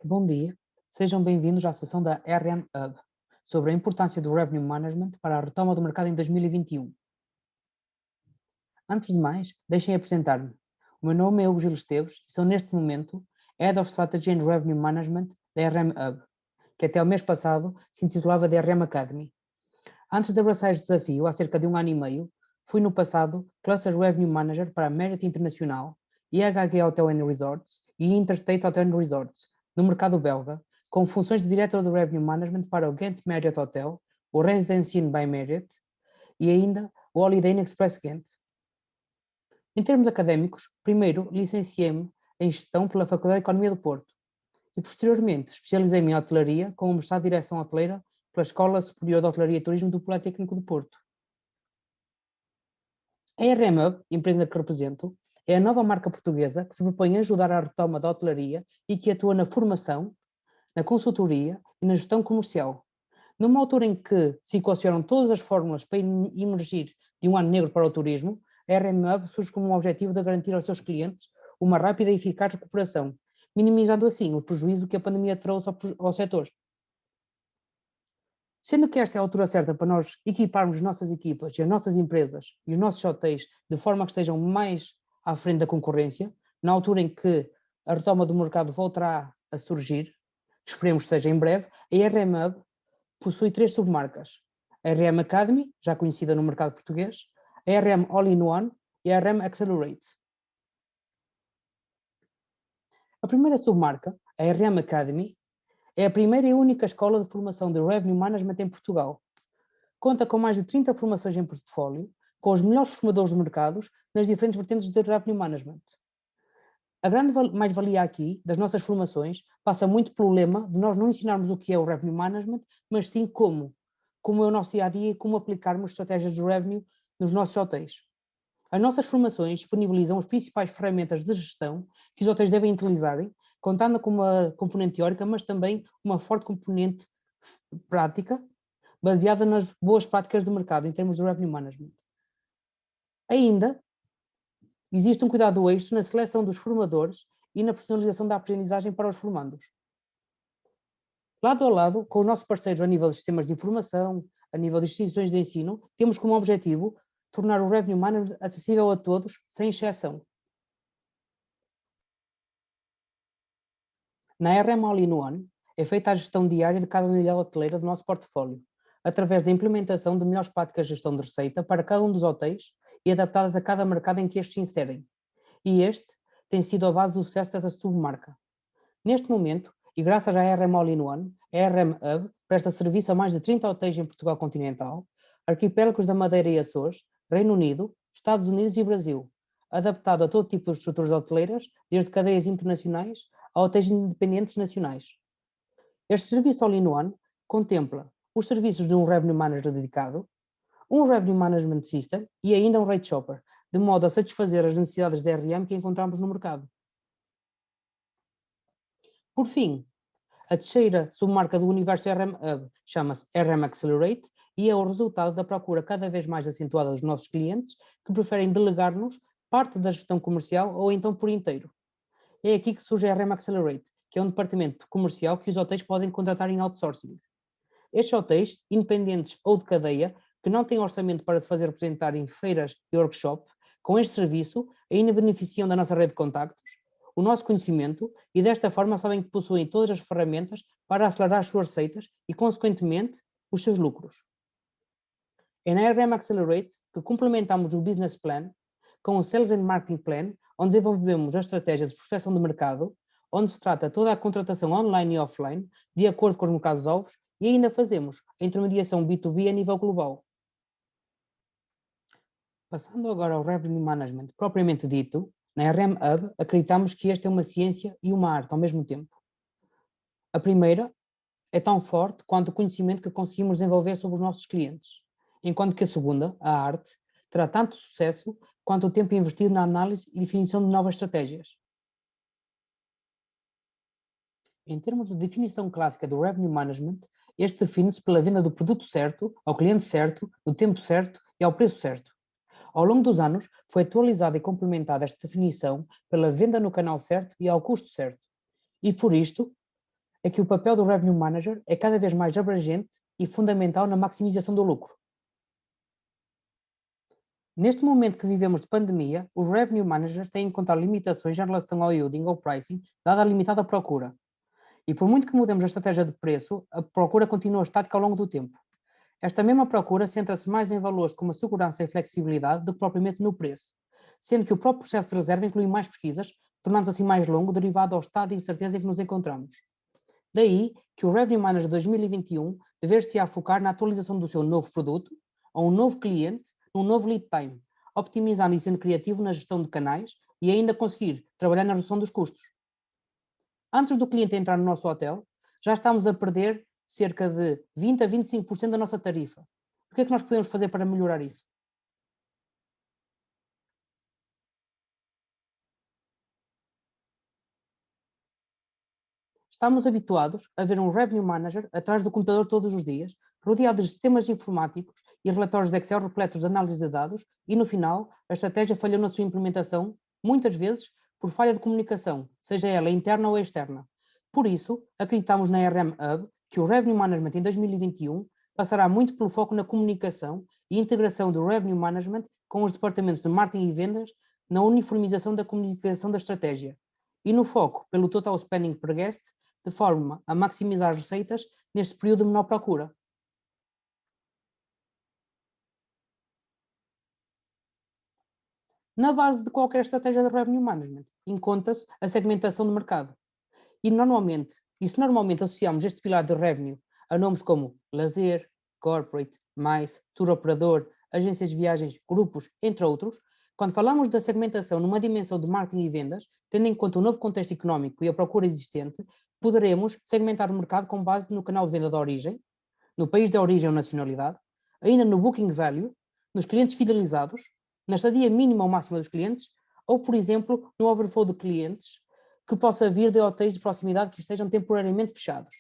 Bom dia, sejam bem-vindos à sessão da RM Hub sobre a importância do Revenue Management para a retoma do mercado em 2021. Antes de mais, deixem apresentar-me. O meu nome é Hugo Gil Esteves e sou neste momento Head of Strategy and Revenue Management da RM Hub, que até o mês passado se intitulava da RM Academy. Antes de abraçar este desafio, há cerca de 1 ano e meio, fui no passado Cluster Revenue Manager para a Marriott Internacional, IHG Hotel and Resorts e Interstate Hotel and Resorts, no mercado belga, com funções de Diretor de Revenue Management para o Ghent Marriott Hotel, o Residence Inn by Marriott e ainda o Holiday Inn Express Ghent. Em termos académicos, primeiro licenciei-me em Gestão pela Faculdade de Economia do Porto e posteriormente especializei-me em Hotelaria com o mestrado de Direção Hoteleira pela Escola Superior de Hotelaria e Turismo do Politécnico de Porto. A RM Hub, empresa que represento, é a nova marca portuguesa que se propõe a ajudar à retoma da hotelaria e que atua na formação, na consultoria e na gestão comercial. Numa altura em que se equacionam todas as fórmulas para emergir de um ano negro para o turismo, a RM Hub surge como um objetivo de garantir aos seus clientes uma rápida e eficaz recuperação, minimizando assim o prejuízo que a pandemia trouxe ao setor. Sendo que esta é a altura certa para nós equiparmos as nossas equipas e as nossas empresas e os nossos hotéis de forma que estejam mais à frente da concorrência, na altura em que a retoma do mercado voltará a surgir, esperemos que seja em breve, a RM Hub possui 3 submarcas. A RM Academy, já conhecida no mercado português, a RM All-in-One e a RM Accelerate. A primeira submarca, a RM Academy, é a primeira e única escola de formação de Revenue Management em Portugal. Conta com mais de 30 formações em portfólio, com os melhores formadores de mercados nas diferentes vertentes de Revenue Management. A grande mais-valia aqui das nossas formações passa muito pelo lema de nós não ensinarmos o que é o Revenue Management, mas sim como é o nosso dia-a-dia e como aplicarmos estratégias de revenue nos nossos hotéis. As nossas formações disponibilizam as principais ferramentas de gestão que os hotéis devem utilizarem, contando com uma componente teórica, mas também uma forte componente prática, baseada nas boas práticas do mercado em termos de revenue management. Ainda existe um cuidado extra na seleção dos formadores e na personalização da aprendizagem para os formandos. Lado a lado, com os nossos parceiros a nível de sistemas de informação, a nível de instituições de ensino, temos como objetivo tornar o revenue management acessível a todos, sem exceção. Na RM All-in-One é feita a gestão diária de cada unidade hoteleira do nosso portfólio, através da implementação de melhores práticas de gestão de receita para cada um dos hotéis e adaptadas a cada mercado em que estes se inserem. E este tem sido a base do sucesso dessa submarca. Neste momento, e graças à RM All-in-One, a RM Hub presta serviço a mais de 30 hotéis em Portugal continental, arquipélagos da Madeira e Açores, Reino Unido, Estados Unidos e Brasil, adaptado a todo tipo de estruturas hoteleiras, desde cadeias internacionais a hotéis independentes nacionais. Este serviço All-in-One contempla os serviços de um Revenue Manager dedicado, um Revenue Management System e ainda um Rate Shopper, de modo a satisfazer as necessidades de RM que encontramos no mercado. Por fim, a terceira submarca do universo RM Hub chama-se RM Accelerate e é o resultado da procura cada vez mais acentuada dos nossos clientes que preferem delegar-nos parte da gestão comercial ou então por inteiro. É aqui que surge a RM Accelerate, que é um departamento comercial que os hotéis podem contratar em outsourcing. Estes hotéis, independentes ou de cadeia, que não têm orçamento para se fazer representar em feiras e workshops, com este serviço ainda beneficiam da nossa rede de contactos, o nosso conhecimento e desta forma sabem que possuem todas as ferramentas para acelerar as suas receitas e, consequentemente, os seus lucros. É na RM Accelerate que complementamos o Business Plan com o Sales and Marketing Plan, onde desenvolvemos a estratégia de prospecção de mercado, onde se trata toda a contratação online e offline, de acordo com os mercados-alvos, e ainda fazemos a intermediação B2B a nível global. Passando agora ao Revenue Management propriamente dito, na RM Hub acreditamos que esta é uma ciência e uma arte ao mesmo tempo. A primeira é tão forte quanto o conhecimento que conseguimos desenvolver sobre os nossos clientes, enquanto que a segunda, a arte, terá tanto sucesso quanto o tempo investido na análise e definição de novas estratégias. Em termos de definição clássica do Revenue Management, este define-se pela venda do produto certo, ao cliente certo, no tempo certo e ao preço certo. Ao longo dos anos, foi atualizada e complementada esta definição pela venda no canal certo e ao custo certo. E por isto, é que o papel do Revenue Manager é cada vez mais abrangente e fundamental na maximização do lucro. Neste momento que vivemos de pandemia, os Revenue Managers têm encontrado limitações em relação ao yielding ou pricing, dada a limitada procura. E por muito que mudemos a estratégia de preço, a procura continua estática ao longo do tempo. Esta mesma procura centra-se mais em valores como a segurança e flexibilidade do que propriamente no preço, sendo que o próprio processo de reserva inclui mais pesquisas, tornando-se assim mais longo, derivado ao estado de incerteza em que nos encontramos. Daí que o Revenue Manager 2021 dever-se-á focar na atualização do seu novo produto, a um novo cliente, num novo lead time, optimizando e sendo criativo na gestão de canais e ainda conseguir trabalhar na redução dos custos. Antes do cliente entrar no nosso hotel, já estamos a perder cerca de 20 a 25% da nossa tarifa. O que é que nós podemos fazer para melhorar isso? Estamos habituados a ver um Revenue Manager atrás do computador todos os dias, rodeado de sistemas informáticos e relatórios de Excel repletos de análise de dados e, no final, a estratégia falhou na sua implementação, muitas vezes por falha de comunicação, seja ela interna ou externa. Por isso, acreditamos na RM Hub que o Revenue Management em 2021 passará muito pelo foco na comunicação e integração do Revenue Management com os departamentos de marketing e vendas na uniformização da comunicação da estratégia e no foco pelo Total Spending per Guest, de forma a maximizar as receitas neste período de menor procura. Na base de qualquer estratégia de Revenue Management, encontra-se a segmentação de mercado. E se normalmente associamos este pilar de revenue a nomes como lazer, corporate, mais, tour operador, agências de viagens, grupos, entre outros, quando falamos da segmentação numa dimensão de marketing e vendas, tendo em conta o novo contexto económico e a procura existente, poderemos segmentar o mercado com base no canal de venda de origem, no país de origem ou nacionalidade, ainda no booking value, nos clientes fidelizados, na estadia mínima ou máxima dos clientes, ou, por exemplo, no overflow de clientes que possa vir de hotéis de proximidade que estejam temporariamente fechados.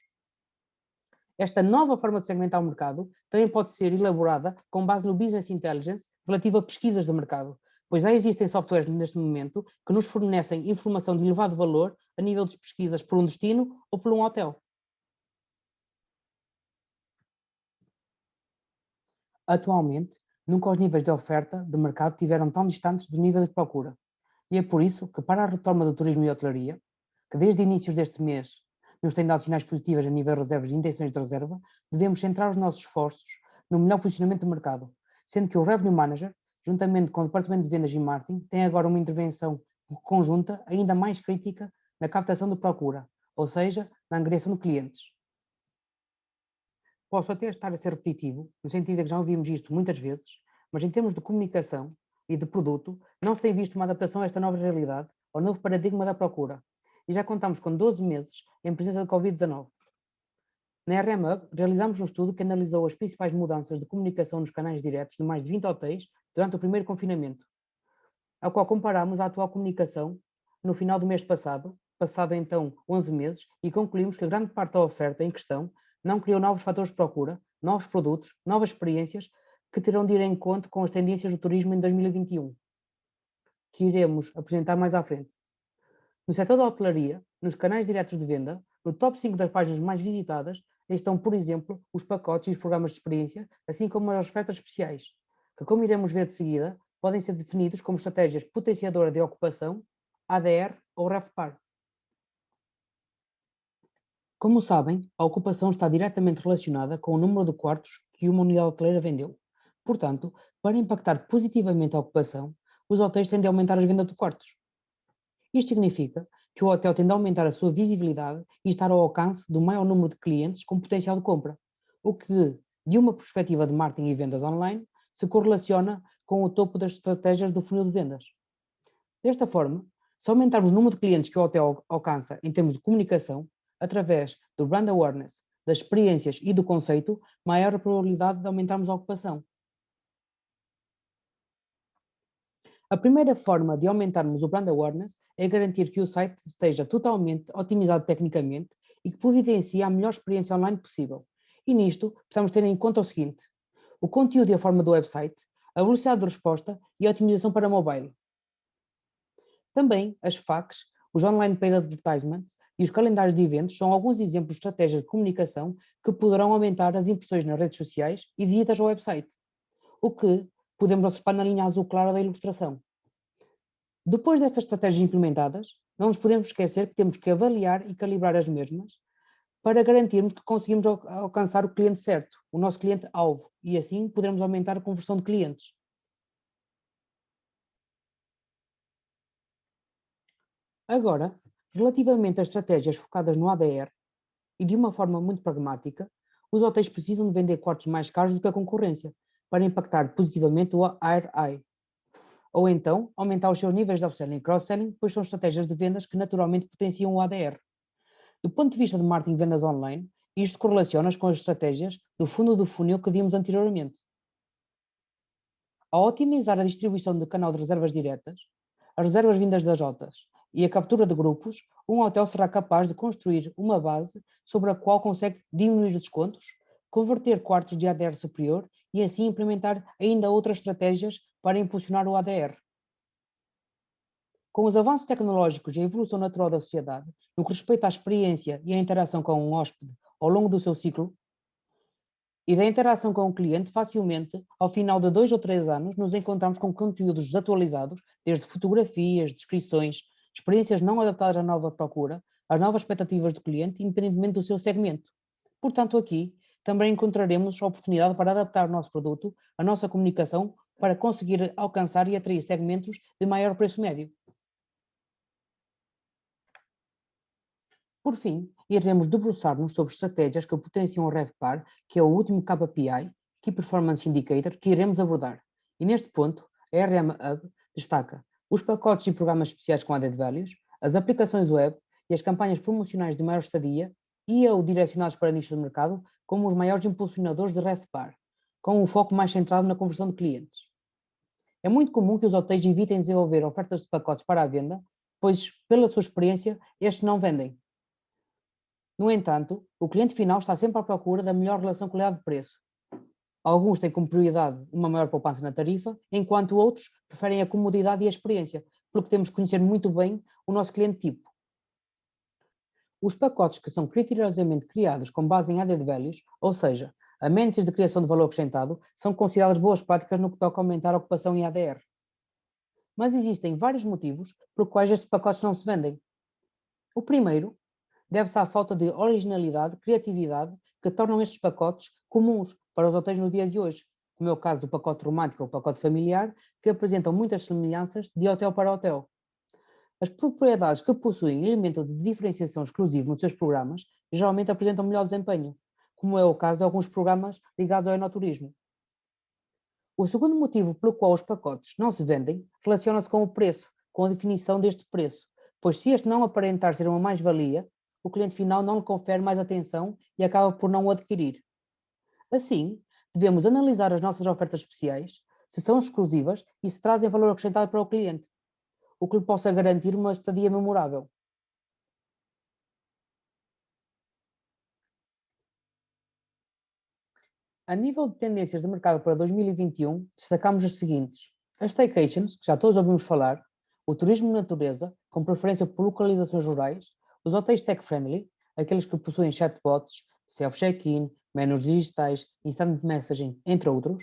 Esta nova forma de segmentar o mercado também pode ser elaborada com base no Business Intelligence relativo a pesquisas de mercado, pois já existem softwares neste momento que nos fornecem informação de elevado valor a nível de pesquisas por um destino ou por um hotel. Atualmente, nunca os níveis de oferta de mercado tiveram tão distantes do nível de procura. E é por isso que, para a retoma do turismo e hotelaria, que desde inícios deste mês nos tem dado sinais positivos a nível de reservas e intenções de reserva, devemos centrar os nossos esforços no melhor posicionamento do mercado, sendo que o Revenue Manager, juntamente com o Departamento de Vendas e Marketing, tem agora uma intervenção conjunta ainda mais crítica na captação de procura, ou seja, na angariação de clientes. Posso até estar a ser repetitivo, no sentido de que já ouvimos isto muitas vezes, mas em termos de comunicação e de produto, não se tem visto uma adaptação a esta nova realidade, ao novo paradigma da procura. E já contamos com 12 meses em presença de Covid-19. Na RM Hub, realizamos um estudo que analisou as principais mudanças de comunicação nos canais diretos de mais de 20 hotéis durante o primeiro confinamento, ao qual comparamos a atual comunicação no final do mês passado então 11 meses, e concluímos que a grande parte da oferta em questão não criou novos fatores de procura, novos produtos, novas experiências que terão de ir em conta com as tendências do turismo em 2021, que iremos apresentar mais à frente. No setor da hotelaria, nos canais diretos de venda, no top 5 das páginas mais visitadas, estão, por exemplo, os pacotes e os programas de experiência, assim como as ofertas especiais, que, como iremos ver de seguida, podem ser definidos como estratégias potenciadoras de ocupação, ADR ou RevPAR. Como sabem, a ocupação está diretamente relacionada com o número de quartos que uma unidade hoteleira vendeu. Portanto, para impactar positivamente a ocupação, os hotéis tendem a aumentar as vendas de quartos. Isto significa que o hotel tende a aumentar a sua visibilidade e estar ao alcance do maior número de clientes com potencial de compra, o que, de uma perspectiva de marketing e vendas online, se correlaciona com o topo das estratégias do funil de vendas. Desta forma, se aumentarmos o número de clientes que o hotel alcança em termos de comunicação, através do brand awareness, das experiências e do conceito, maior a probabilidade de aumentarmos a ocupação. A primeira forma de aumentarmos o brand awareness é garantir que o site esteja totalmente otimizado tecnicamente e que providencie a melhor experiência online possível. E nisto, precisamos ter em conta o seguinte: o conteúdo e a forma do website, a velocidade de resposta e a otimização para mobile. Também as FAQs, os Online Paid Advertisements, e os calendários de eventos são alguns exemplos de estratégias de comunicação que poderão aumentar as impressões nas redes sociais e visitas ao website, o que podemos observar na linha azul clara da ilustração. Depois destas estratégias implementadas, não nos podemos esquecer que temos que avaliar e calibrar as mesmas para garantirmos que conseguimos alcançar o cliente certo, o nosso cliente-alvo, e assim podermos aumentar a conversão de clientes. Agora, relativamente às estratégias focadas no ADR, e de uma forma muito pragmática, os hotéis precisam de vender quartos mais caros do que a concorrência, para impactar positivamente o ROI. Ou então, aumentar os seus níveis de upselling e cross-selling, pois são estratégias de vendas que naturalmente potenciam o ADR. Do ponto de vista de marketing de vendas online, isto correlaciona com as estratégias do fundo do funil que vimos anteriormente. Ao otimizar a distribuição do canal de reservas diretas, as reservas vindas das rotas e a captura de grupos, um hotel será capaz de construir uma base sobre a qual consegue diminuir descontos, converter quartos de ADR superior e assim implementar ainda outras estratégias para impulsionar o ADR. Com os avanços tecnológicos e a evolução natural da sociedade, no que respeita à experiência e à interação com um hóspede ao longo do seu ciclo, e da interação com o cliente, facilmente, ao final de 2 ou 3 anos, nos encontramos com conteúdos desatualizados, desde fotografias, descrições, experiências não adaptadas à nova procura, às novas expectativas do cliente, independentemente do seu segmento. Portanto, aqui também encontraremos a oportunidade para adaptar o nosso produto, a nossa comunicação, para conseguir alcançar e atrair segmentos de maior preço médio. Por fim, iremos debruçar-nos sobre estratégias que potenciam o RevPAR, que é o último KPI, Key Performance Indicator, que iremos abordar. E neste ponto, a RM Hub destaca os pacotes e programas especiais com added values, as aplicações web e as campanhas promocionais de maior estadia e ou direcionados para nichos de mercado como os maiores impulsionadores de RevPAR, com um foco mais centrado na conversão de clientes. É muito comum que os hotéis evitem desenvolver ofertas de pacotes para a venda, pois, pela sua experiência, estes não vendem. No entanto, o cliente final está sempre à procura da melhor relação qualidade-preço. Alguns têm como prioridade uma maior poupança na tarifa, enquanto outros preferem a comodidade e a experiência, pelo que temos que conhecer muito bem o nosso cliente tipo. Os pacotes que são criteriosamente criados com base em added values, ou seja, amenities de criação de valor acrescentado, são consideradas boas práticas no que toca a aumentar a ocupação em ADR. Mas existem vários motivos pelos quais estes pacotes não se vendem. O primeiro deve-se à falta de originalidade, criatividade, que tornam estes pacotes comuns para os hotéis no dia de hoje, como é o caso do pacote romântico ou pacote familiar, que apresentam muitas semelhanças de hotel para hotel. As propriedades que possuem elemento de diferenciação exclusivo nos seus programas geralmente apresentam melhor desempenho, como é o caso de alguns programas ligados ao enoturismo. O segundo motivo pelo qual os pacotes não se vendem relaciona-se com o preço, com a definição deste preço, pois se este não aparentar ser uma mais-valia, o cliente final não lhe confere mais atenção e acaba por não o adquirir. Assim, devemos analisar as nossas ofertas especiais, se são exclusivas e se trazem valor acrescentado para o cliente, o que lhe possa garantir uma estadia memorável. A nível de tendências de mercado para 2021, destacamos as seguintes: as staycations, que já todos ouvimos falar, o turismo de natureza, com preferência por localizações rurais, os hotéis tech-friendly, aqueles que possuem chatbots, self-check-in, menus digitais, instant messaging, entre outros,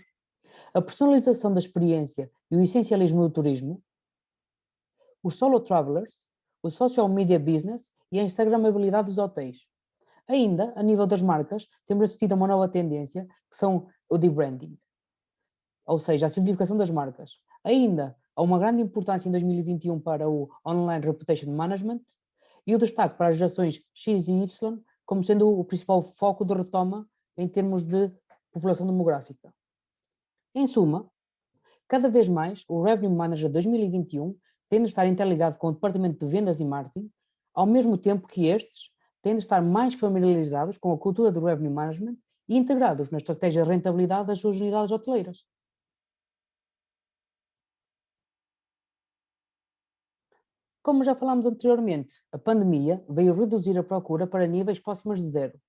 a personalização da experiência e o essencialismo do turismo, os solo travelers, o social media business e a instagramabilidade dos hotéis. Ainda, a nível das marcas, temos assistido a uma nova tendência, que são o de-branding, ou seja, a simplificação das marcas. Ainda, há uma grande importância em 2021 para o Online Reputation Management e o destaque para as gerações X e Y como sendo o principal foco de retoma em termos de população demográfica. Em suma, cada vez mais o Revenue Manager 2021 tem de estar interligado com o Departamento de Vendas e Marketing, ao mesmo tempo que estes têm de estar mais familiarizados com a cultura do Revenue Management e integrados na estratégia de rentabilidade das suas unidades hoteleiras. Como já falámos anteriormente, a pandemia veio reduzir a procura para níveis próximos de zero,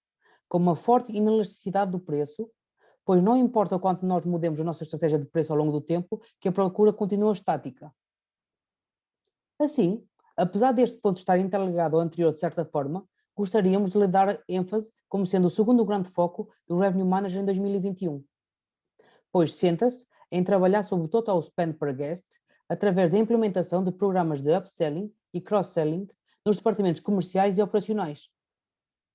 com uma forte inelasticidade do preço, pois não importa o quanto nós mudemos a nossa estratégia de preço ao longo do tempo, que a procura continua estática. Assim, Apesar deste ponto estar interligado ao anterior de certa forma, gostaríamos de lhe dar ênfase como sendo o segundo grande foco do Revenue Manager em 2021, pois senta-se em trabalhar sobre o Total Spend per Guest através da implementação de programas de upselling e cross-selling nos departamentos comerciais e operacionais,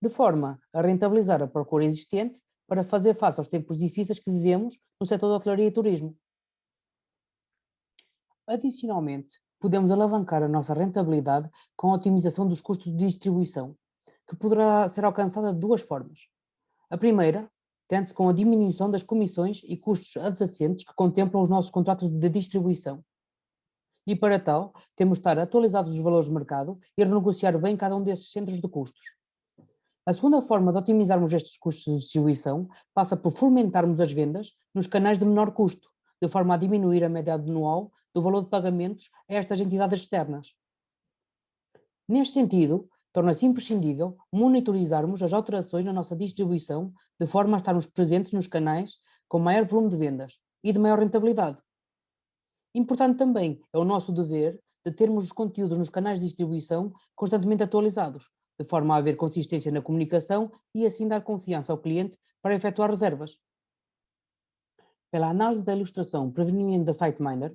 de forma a rentabilizar a procura existente para fazer face aos tempos difíceis que vivemos no setor da hotelaria e turismo. Adicionalmente, podemos alavancar a nossa rentabilidade com a otimização dos custos de distribuição, que poderá ser alcançada de duas formas. A primeira, tende-se com a diminuição das comissões e custos adjacentes que contemplam os nossos contratos de distribuição. E para tal, temos de estar atualizados os valores de mercado e renegociar bem cada um desses centros de custos. A segunda forma de otimizarmos estes custos de distribuição passa por fomentarmos as vendas nos canais de menor custo, de forma a diminuir a média anual do valor de pagamentos a estas entidades externas. Neste sentido, torna-se imprescindível monitorizarmos as alterações na nossa distribuição de forma a estarmos presentes nos canais com maior volume de vendas e de maior rentabilidade. Importante também é o nosso dever de termos os conteúdos nos canais de distribuição constantemente atualizados, de forma a haver consistência na comunicação e assim dar confiança ao cliente para efetuar reservas. Pela análise da ilustração proveniente da SiteMinder,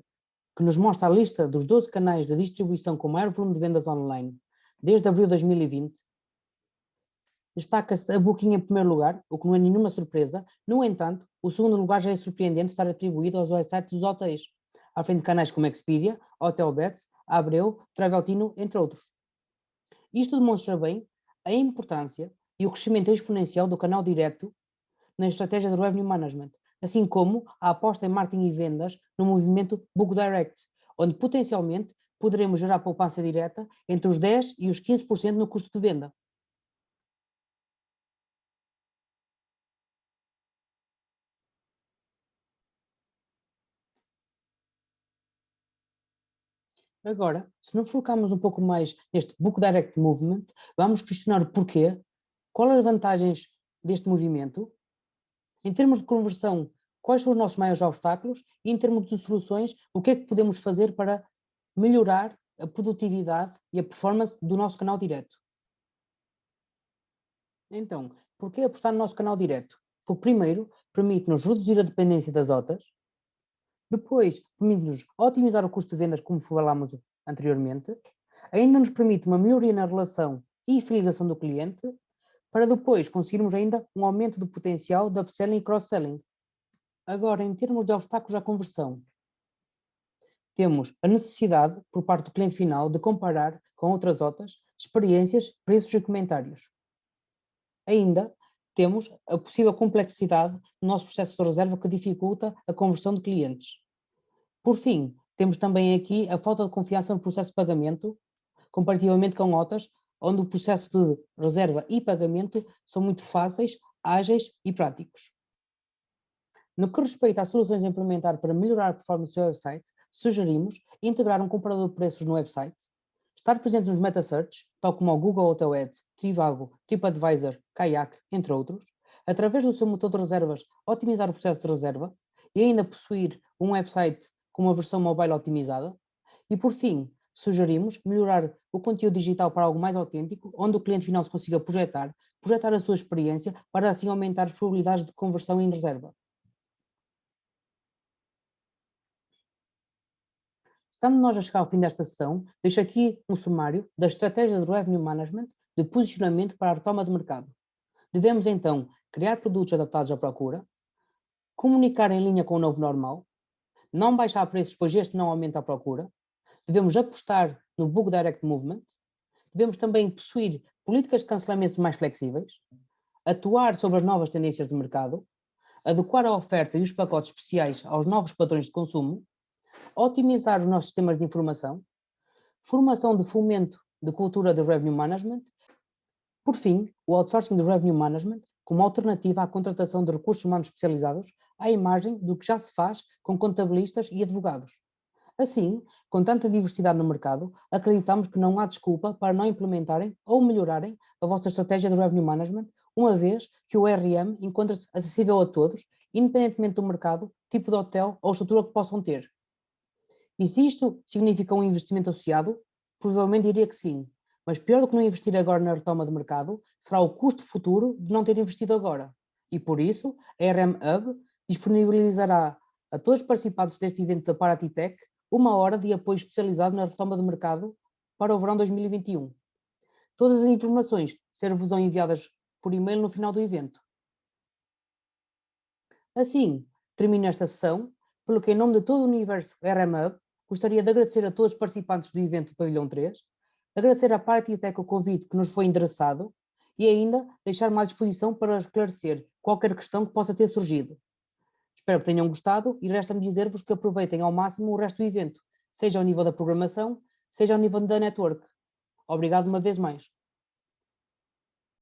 que nos mostra a lista dos 12 canais de distribuição com maior volume de vendas online desde abril de 2020, destaca-se a Booking em primeiro lugar, o que não é nenhuma surpresa. No entanto, o segundo lugar já é surpreendente estar atribuído aos websites dos hotéis, à frente de canais como Expedia, Hotelbeds, Abreu, Traveltino, entre outros. Isto demonstra bem a importância e o crescimento exponencial do canal direto na estratégia de Revenue Management, assim como a aposta em marketing e vendas no movimento Book Direct, onde potencialmente poderemos gerar poupança direta entre os 10% e os 15% no custo de venda. Agora, se nos focarmos um pouco mais neste Book Direct Movement, vamos questionar o porquê, quais as vantagens deste movimento, em termos de conversão, quais são os nossos maiores obstáculos e em termos de soluções, o que é que podemos fazer para melhorar a produtividade e a performance do nosso canal direto. Então, por que apostar no nosso canal direto? Porque, primeiro, permite-nos reduzir a dependência das OTAs, depois, permite-nos otimizar o custo de vendas, como falámos anteriormente, ainda nos permite uma melhoria na relação e fidelização do cliente, para depois conseguirmos ainda um aumento do potencial de upselling e cross-selling. Agora, em termos de obstáculos à conversão, temos a necessidade, por parte do cliente final, de comparar com outras OTAs, experiências, preços e comentários. Ainda temos a possível complexidade do nosso processo de reserva que dificulta a conversão de clientes. Por fim, temos também aqui a falta de confiança no processo de pagamento, comparativamente com OTAs, onde o processo de reserva e pagamento são muito fáceis, ágeis e práticos. No que respeita às soluções a implementar para melhorar a performance do website, sugerimos integrar um comparador de preços no website, estar presente nos meta-search, tal como o Google Hotel Ads, Trivago, TripAdvisor, Kayak, entre outros, através do seu motor de reservas, otimizar o processo de reserva e ainda possuir um website com uma versão mobile otimizada. E por fim, sugerimos melhorar o conteúdo digital para algo mais autêntico, onde o cliente final se consiga projetar a sua experiência para assim aumentar as probabilidades de conversão em reserva. Estando nós a chegar ao fim desta sessão, deixo aqui um sumário da estratégia de Revenue Management de posicionamento para a retoma de mercado. Devemos então criar produtos adaptados à procura, comunicar em linha com o novo normal, não baixar preços pois este não aumenta a procura, devemos apostar no Book Direct Movement, devemos também possuir políticas de cancelamento mais flexíveis, atuar sobre as novas tendências de mercado, adequar a oferta e os pacotes especiais aos novos padrões de consumo, otimizar os nossos sistemas de informação, formação de fomento de cultura de Revenue Management, por fim, o outsourcing de Revenue Management como alternativa à contratação de recursos humanos especializados à imagem do que já se faz com contabilistas e advogados. Assim, com tanta diversidade no mercado, acreditamos que não há desculpa para não implementarem ou melhorarem a vossa estratégia de Revenue Management, uma vez que o RM encontra-se acessível a todos, independentemente do mercado, tipo de hotel ou estrutura que possam ter. E se isto significa um investimento associado, provavelmente diria que sim, mas pior do que não investir agora na retoma de mercado será o custo futuro de não ter investido agora. E por isso, a RM Hub disponibilizará a todos os participantes deste evento da Paratitec 1 hora de apoio especializado na retoma de mercado para o verão 2021. Todas as informações ser-vos-ão enviadas por e-mail no final do evento. Assim, termino esta sessão, pelo que em nome de todo o universo RM Hub, gostaria de agradecer a todos os participantes do evento do Pavilhão 3, agradecer à Paratitec o convite que nos foi endereçado e ainda deixar-me à disposição para esclarecer qualquer questão que possa ter surgido. Espero que tenham gostado e resta-me dizer-vos que aproveitem ao máximo o resto do evento, seja ao nível da programação, seja ao nível da network. Obrigado uma vez mais.